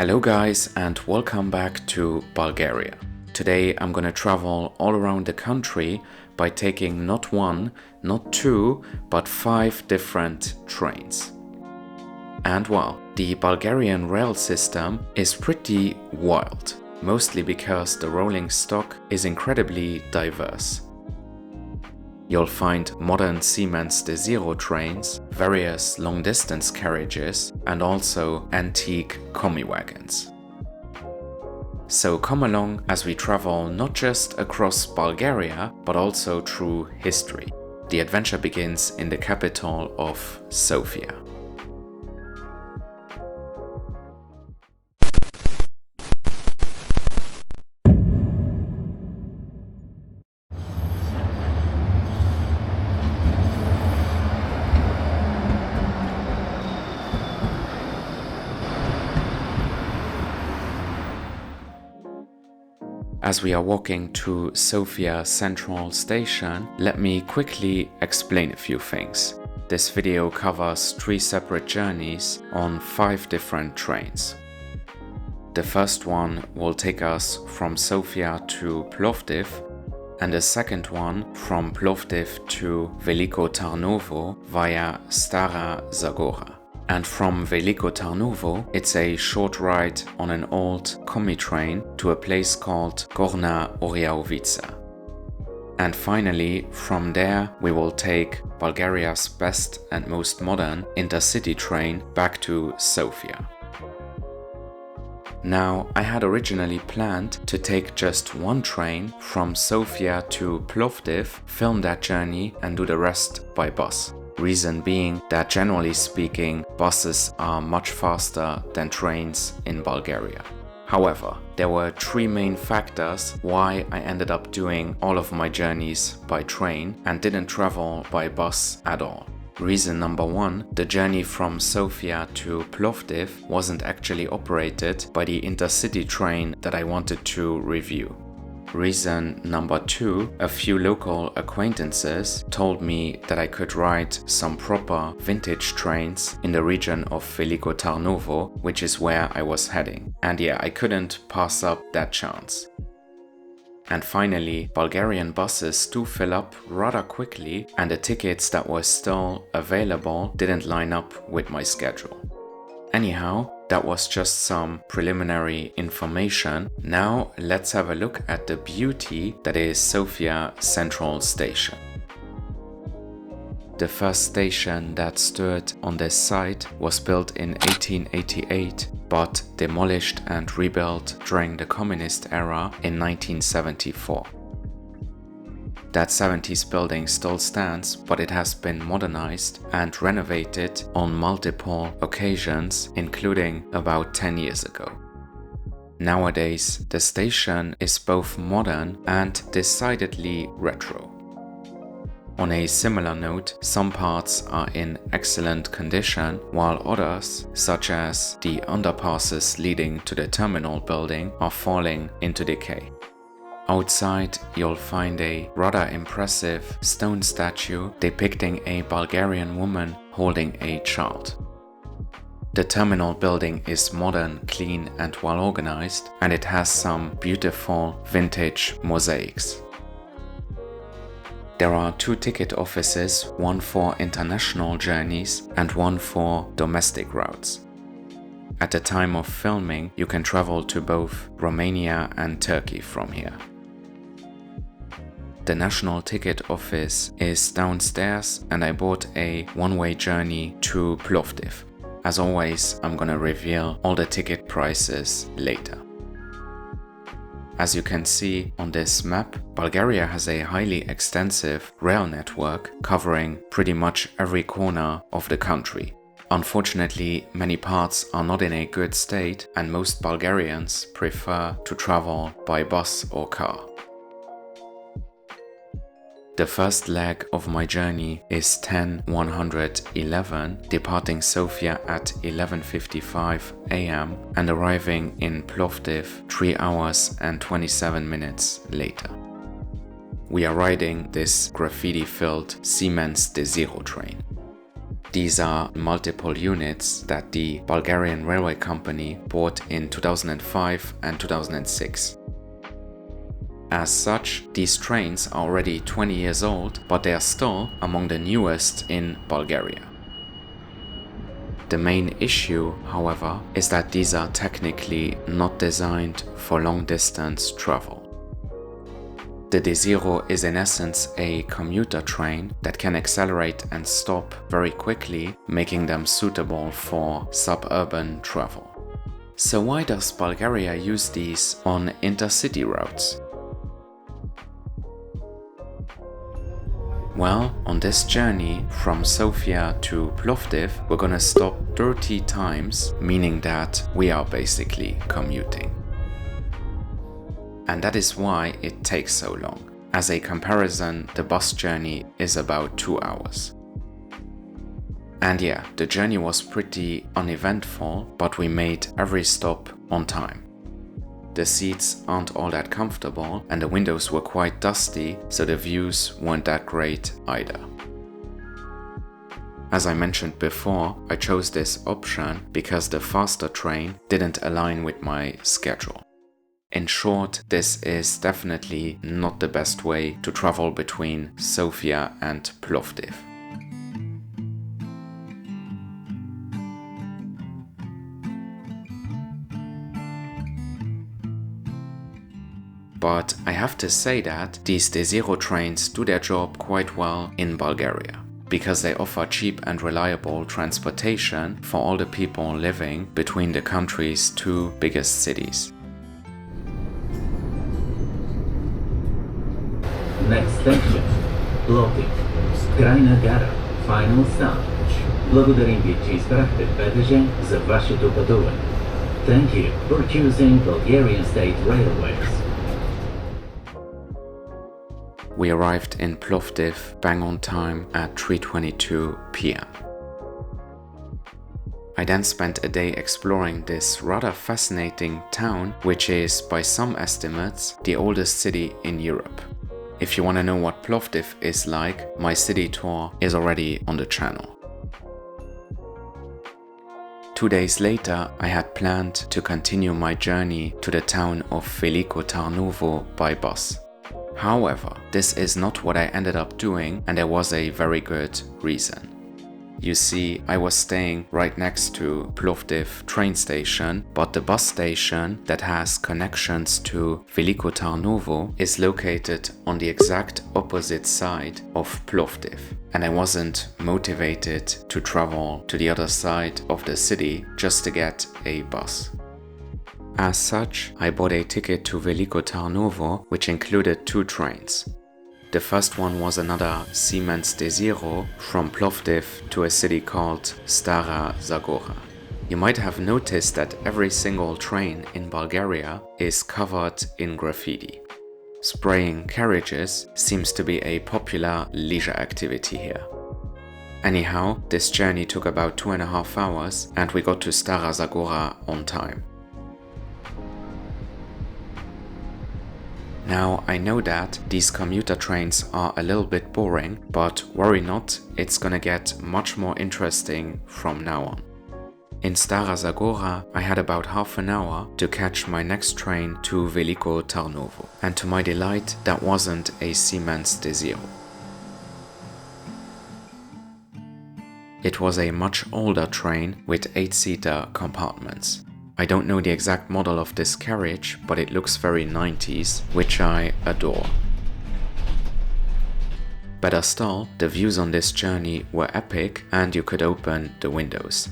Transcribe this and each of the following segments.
Hello guys and welcome back to Bulgaria. Today I'm gonna travel all around the country by taking not one, not two, but 5 different trains. And well, the Bulgarian rail system is pretty wild, mostly because the rolling stock is incredibly diverse. You'll find modern Siemens D0 trains, various long-distance carriages, and also antique combi wagons. So come along as we travel not just across Bulgaria, but also through history. The adventure begins in the capital of Sofia. As we are walking to Sofia Central Station, let me quickly explain a few things. This video covers 3 separate journeys on 5 different trains. The first one will take us from Sofia to Plovdiv, and the second one from Plovdiv to Veliko Tarnovo via Stara, Zagora. And from Veliko Tarnovo, it's a short ride on an old combi train to a place called Gorna, Oryahovitsa. And finally, from there we will take Bulgaria's best and most modern intercity train back to Sofia. Now, I had originally planned to take just one train from Sofia to Plovdiv, film that journey and do the rest by bus. Reason being that generally speaking, buses are much faster than trains in Bulgaria. However, there were 3 main factors why I ended up doing all of my journeys by train and didn't travel by bus at all. Reason number 1, the journey from Sofia to Plovdiv wasn't actually operated by the intercity train that I wanted to review. Reason number 2, a few local acquaintances told me that I could ride some proper vintage trains in the region of Veliko Tarnovo, which is where I was heading. And yeah, I couldn't pass up that chance. And finally, Bulgarian buses do fill up rather quickly, and the tickets that were still available didn't line up with my schedule. Anyhow, that was just some preliminary information. Now let's have a look at the beauty that is Sofia Central Station. The first station that stood on this site was built in 1888, but demolished and rebuilt during the communist era in 1974. That 70s building still stands, but it has been modernized and renovated on multiple occasions, including about 10 years ago. Nowadays, the station is both modern and decidedly retro. On a similar note, some parts are in excellent condition, while others, such as the underpasses leading to the terminal building, are falling into decay. Outside, you'll find a rather impressive stone statue depicting a Bulgarian woman holding a child. The terminal building is modern, clean and well organized, and it has some beautiful vintage mosaics. There are 2 ticket offices, one for international journeys and one for domestic routes. At the time of filming, you can travel to both Romania and Turkey from here. The national ticket office is downstairs and I bought a one-way journey to Plovdiv. As always, I'm gonna reveal all the ticket prices later. As you can see on this map, Bulgaria has a highly extensive rail network covering pretty much every corner of the country. Unfortunately, many parts are not in a good state and most Bulgarians prefer to travel by bus or car. The first leg of my journey is 10-111, departing Sofia at 11:55 am and arriving in Plovdiv 3 hours and 27 minutes later. We are riding this graffiti-filled Siemens D0 train. These are multiple units that the Bulgarian railway company bought in 2005 and 2006. As such, these trains are already 20 years old, but they are still among the newest in Bulgaria. The main issue, however, is that these are technically not designed for long-distance travel. The D0 is in essence a commuter train that can accelerate and stop very quickly, making them suitable for suburban travel. So why does Bulgaria use these on intercity routes? Well, on this journey from Sofia to Plovdiv, we're gonna stop 30 times, meaning that we are basically commuting. And that is why it takes so long. As a comparison, the bus journey is about 2 hours. And yeah, the journey was pretty uneventful, but we made every stop on time. The seats aren't all that comfortable and the windows were quite dusty, so the views weren't that great either. As I mentioned before, I chose this option because the faster train didn't align with my schedule. In short, this is definitely not the best way to travel between Sofia and Plovdiv. But I have to say that these D0 trains do their job quite well in Bulgaria, because they offer cheap and reliable transportation for all the people living between the country's two biggest cities. Next station, Plovdiv, Крайна гара, final stop. Благодарим ви, че избрахте БДЖ за вашето пътуване. Thank you for choosing Bulgarian State Railways. We arrived in Plovdiv bang on time at 3:22 p.m. I then spent a day exploring this rather fascinating town, which is, by some estimates, the oldest city in Europe. If you want to know what Plovdiv is like, my city tour is already on the channel. 2 days later, I had planned to continue my journey to the town of Veliko Tarnovo by bus. However, this is not what I ended up doing, and there was a very good reason. You see, I was staying right next to Plovdiv train station, but the bus station that has connections to Veliko Tarnovo is located on the exact opposite side of Plovdiv, and I wasn't motivated to travel to the other side of the city just to get a bus. As such, I bought a ticket to Veliko Tarnovo, which included 2 trains. The first one was another Siemens D0 from Plovdiv to a city called Stara, Zagora. You might have noticed that every single train in Bulgaria is covered in graffiti. Spraying carriages seems to be a popular leisure activity here. Anyhow, this journey took about 2.5 hours and we got to Stara Zagora on time. Now, I know that these commuter trains are a little bit boring, but worry not, it's gonna get much more interesting from now on. In Stara Zagora, I had about half an hour to catch my next train to Veliko Tarnovo, and to my delight, that wasn't a Siemens D0. It was a much older train with 8-seater compartments. I don't know the exact model of this carriage, but it looks very 90s, which I adore. Better still, the views on this journey were epic and you could open the windows.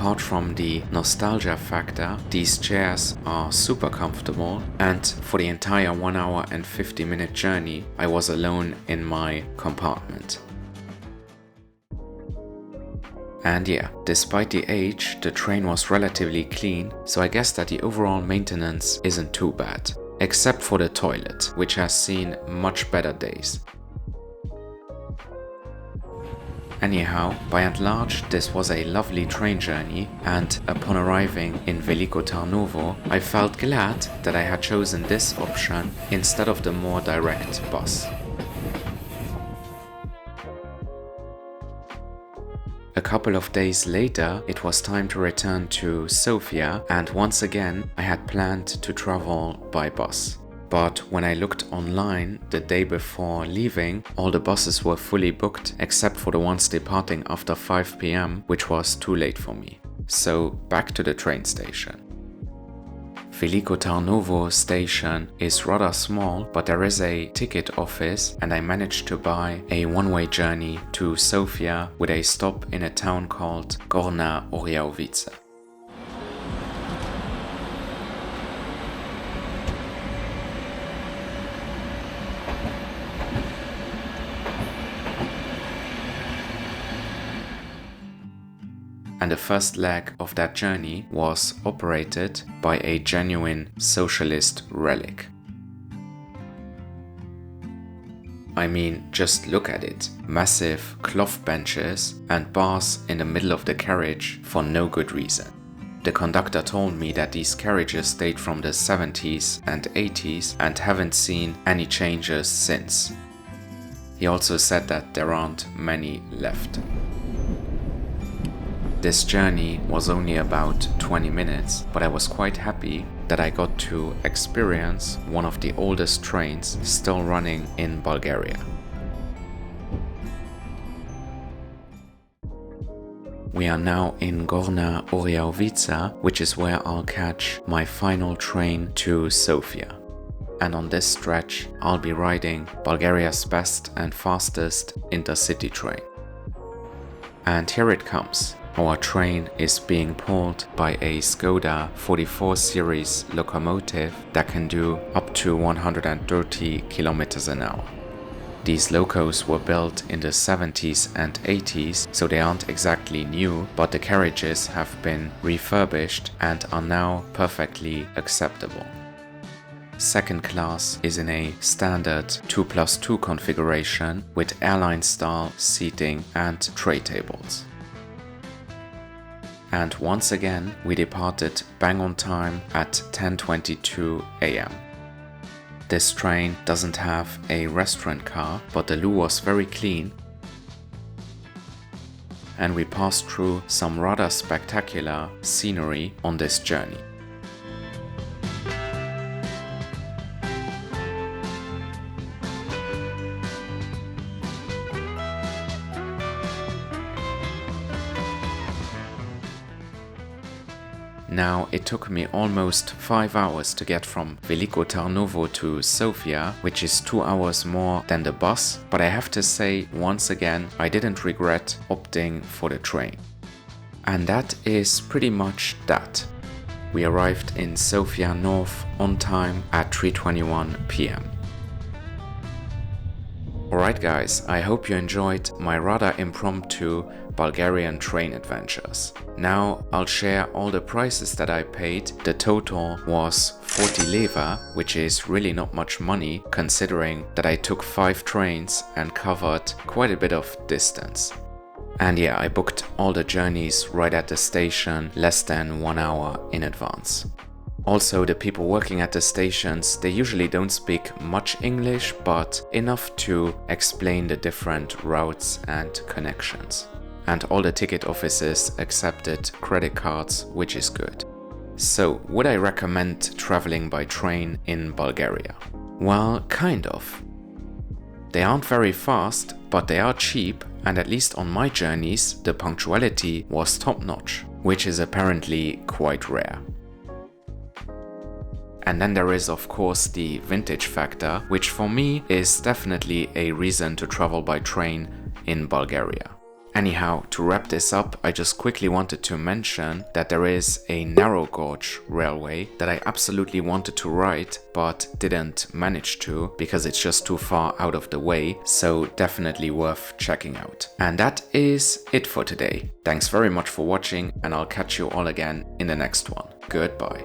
apart from the nostalgia factor, these chairs are super comfortable, and for the entire 1 hour and 50-minute journey, I was alone in my compartment. And yeah, despite the age, the train was relatively clean, so I guess that the overall maintenance isn't too bad, except for the toilet, which has seen much better days. Anyhow, by and large, this was a lovely train journey, and upon arriving in Veliko Tarnovo, I felt glad that I had chosen this option instead of the more direct bus. A couple of days later, it was time to return to Sofia, and once again, I had planned to travel by bus. But when I looked online the day before leaving, all the buses were fully booked except for the ones departing after 5 p.m, which was too late for me. So back to the train station. Veliko Tarnovo station is rather small, but there is a ticket office, and I managed to buy a one-way journey to Sofia with a stop in a town called Gorna Oryahovitsa. And the first leg of that journey was operated by a genuine socialist relic. I mean, just look at it. Massive cloth benches and bars in the middle of the carriage for no good reason. The conductor told me that these carriages date from the 70s and 80s and haven't seen any changes since. He also said that there aren't many left. This journey was only about 20 minutes, but I was quite happy that I got to experience one of the oldest trains still running in Bulgaria. We are now in Gorna Oryahovitsa, which is where I'll catch my final train to Sofia. And on this stretch, I'll be riding Bulgaria's best and fastest intercity train. And here it comes. Our train is being pulled by a Skoda 44 series locomotive that can do up to 130 kilometers an hour. These locos were built in the 70s and 80s, so they aren't exactly new, but the carriages have been refurbished and are now perfectly acceptable. Second class is in a standard 2+2 configuration with airline-style seating and tray tables. And once again, we departed bang on time at 10:22 a.m. This train doesn't have a restaurant car, but the loo was very clean, and we passed through some rather spectacular scenery on this journey. Now, it took me almost 5 hours to get from Veliko Tarnovo to Sofia, which is 2 hours more than the bus, but I have to say, once again, I didn't regret opting for the train. And that is pretty much that. We arrived in Sofia North on time at 3:21 p.m. Alright guys, I hope you enjoyed my rather impromptu Bulgarian train adventures. Now I'll share all the prices that I paid. The total was 40 leva, which is really not much money considering that I took 5 trains and covered quite a bit of distance. And yeah, I booked all the journeys right at the station less than 1 hour in advance. Also, the people working at the stations, they usually don't speak much English, but enough to explain the different routes and connections. And all the ticket offices accepted credit cards, which is good. So, would I recommend traveling by train in Bulgaria? Well, kind of. They aren't very fast, but they are cheap, and at least on my journeys, the punctuality was top-notch, which is apparently quite rare. And then there is of course the vintage factor, which for me is definitely a reason to travel by train in Bulgaria. Anyhow, to wrap this up, I just quickly wanted to mention that there is a narrow gauge railway that I absolutely wanted to ride but didn't manage to because it's just too far out of the way, so definitely worth checking out. And that is it for today. Thanks very much for watching, and I'll catch you all again in the next one. Goodbye.